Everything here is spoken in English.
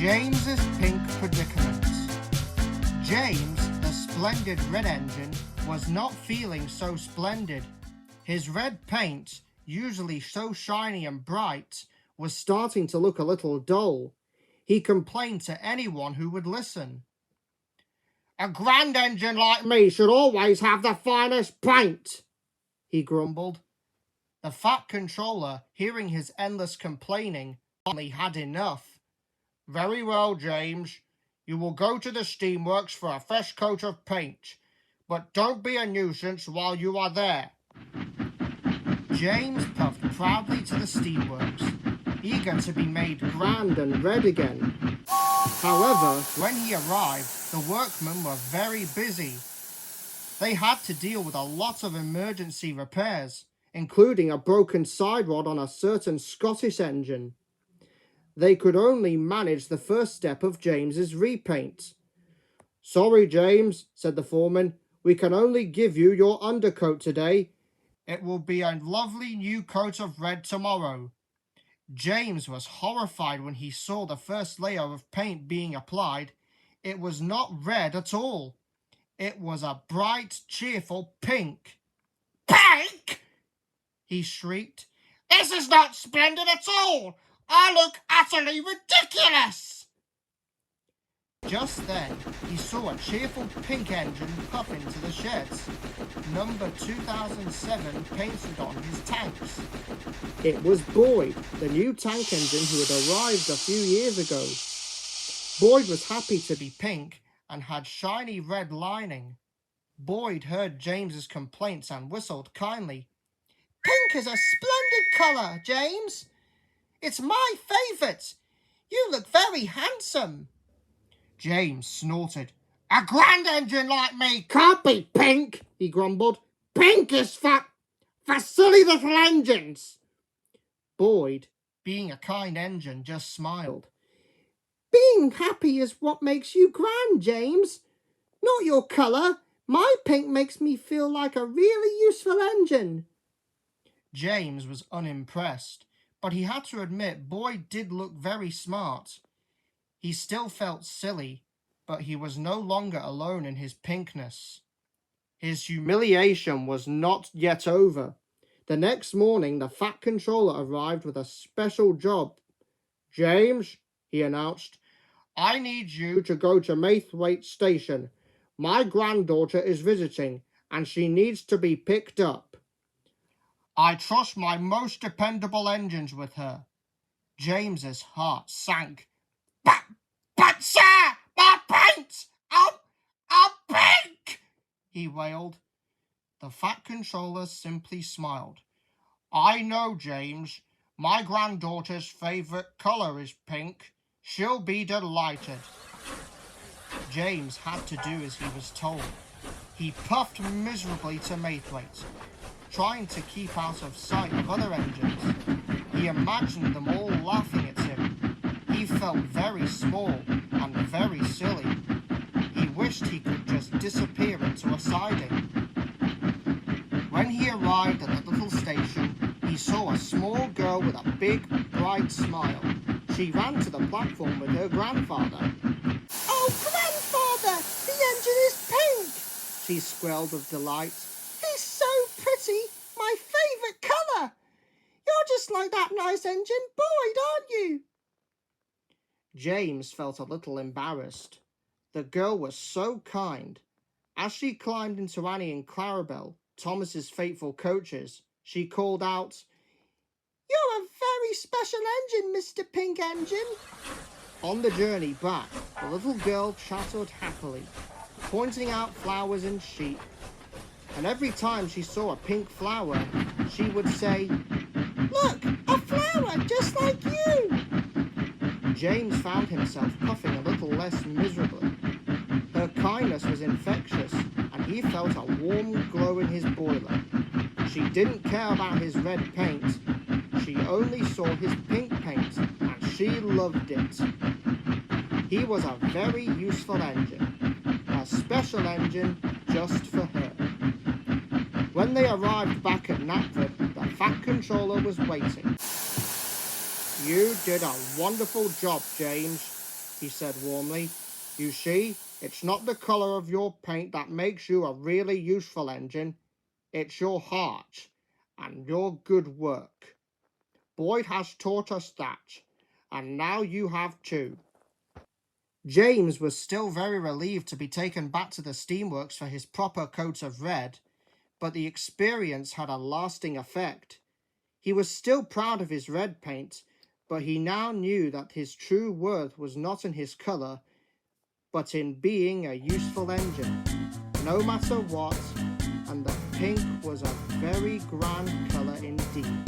James's pink predicament. James, the splendid red engine, was not feeling so splendid. His red paint, usually so shiny and bright, was starting to look a little dull. He complained to anyone who would listen. "A grand engine like me should always have the finest paint," he grumbled. The Fat Controller, hearing his endless complaining, finally had enough. "Very well, James. You will go to the steamworks for a fresh coat of paint, but don't be a nuisance while you are there." James puffed proudly to the steamworks, eager to be made grand and red again. However, when he arrived, the workmen were very busy. They had to deal with a lot of emergency repairs, including a broken side rod on a certain Scottish engine. They could only manage the first step of James's repaint. "Sorry, James," said the foreman. "We can only give you your undercoat today. It will be a lovely new coat of red tomorrow." James was horrified when he saw the first layer of paint being applied. It was not red at all. It was a bright, cheerful pink. "Pink!" he shrieked. "This is not splendid at all! I look utterly ridiculous!" Just then, he saw a cheerful pink engine puff into the sheds. Number 2007 painted on his tanks. It was Boyd, the new tank engine who had arrived a few years ago. Boyd was happy to be pink and had shiny red lining. Boyd heard James's complaints and whistled kindly. "Pink is a splendid colour, James. It's my favourite. You look very handsome." James snorted. "A grand engine like me can't be pink," he grumbled. "Pink is for silly little engines." Boyd, being a kind engine, just smiled. "Being happy is what makes you grand, James. Not your colour. My pink makes me feel like a really useful engine." James was unimpressed, but he had to admit Boyd did look very smart. He still felt silly, but he was no longer alone in his pinkness. His humiliation was not yet over. The next morning, the Fat Controller arrived with a special job. "James," he announced, "I need you to go to Maithwaite Station. My granddaughter is visiting, and she needs to be picked up. I trust my most dependable engines with her." James's heart sank. But sir, my paint! I'm pink!" he wailed. The Fat Controller simply smiled. "I know, James. My granddaughter's favourite colour is pink. She'll be delighted." James had to do as he was told. He puffed miserably to Maithwaite, trying to keep out of sight of other engines. He imagined them all laughing at him. He felt very small and very silly. He wished he could just disappear into a siding. When he arrived at the little station, he saw a small girl with a big, bright smile. She ran to the platform with her grandfather. "Oh, grandfather, the engine is pink!" she squealed with delight. "He's so pretty, my favourite colour. You're just like that nice engine Boyd, aren't you?" James felt a little embarrassed. The girl was so kind. As she climbed into Annie and Clarabelle, Thomas's faithful coaches, she called out, "You're a very special engine, Mr. Pink Engine." On the journey back, the little girl chattered happily, pointing out flowers and sheep. And every time she saw a pink flower, she would say, "Look, a flower just like you." James found himself puffing a little less miserably. Her kindness was infectious, and he felt a warm glow in his boiler. She didn't care about his red paint. She only saw his pink paint, and she loved it. He was a very useful engine, a special engine just for her. When they arrived back at Knapford, the Fat Controller was waiting. "You did a wonderful job, James," he said warmly. You see, it's not the colour of your paint that makes you a really useful engine. It's your heart and your good work. Boyd has taught us that, and now you have too. James was still very relieved to be taken back to the steamworks for his proper coat of red, but the experience had a lasting effect. He was still proud of his red paint, but he now knew that his true worth was not in his colour, but in being a useful engine, no matter what, and the pink was a very grand colour indeed.